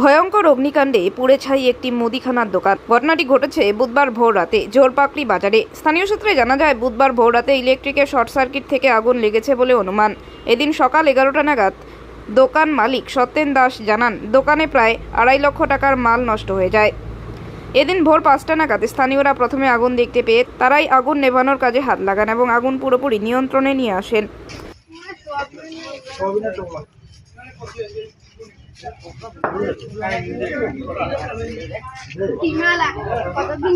ভয়ঙ্কর অগ্নিকাণ্ডে পুড়ে ছাই একটি মুদিখানার দোকান। ঘটনাটি ঘটেছে বুধবার ভোর রাতে জোরপাকড়ি বাজারে। স্থানীয় সূত্রে জানা যায়, বুধবার ভোর রাতে ইলেকট্রিকের শর্ট সার্কিট থেকে আগুন লেগেছে বলে অনুমান। এদিন সকাল 11টা নাগাদ দোকান মালিক সত্যেন দাস জানান, দোকানে প্রায় 2.5 লক্ষ টাকার মাল নষ্ট হয়ে যায়। এদিন ভোর 5টা নাগাদ স্থানীয়রা প্রথমে আগুন দেখতে পেয়ে তারাই আগুন নেভানোর কাজে হাত লাগান এবং আগুন পুরোপুরি নিয়ন্ত্রণে নিয়ে আসেন। কতদিন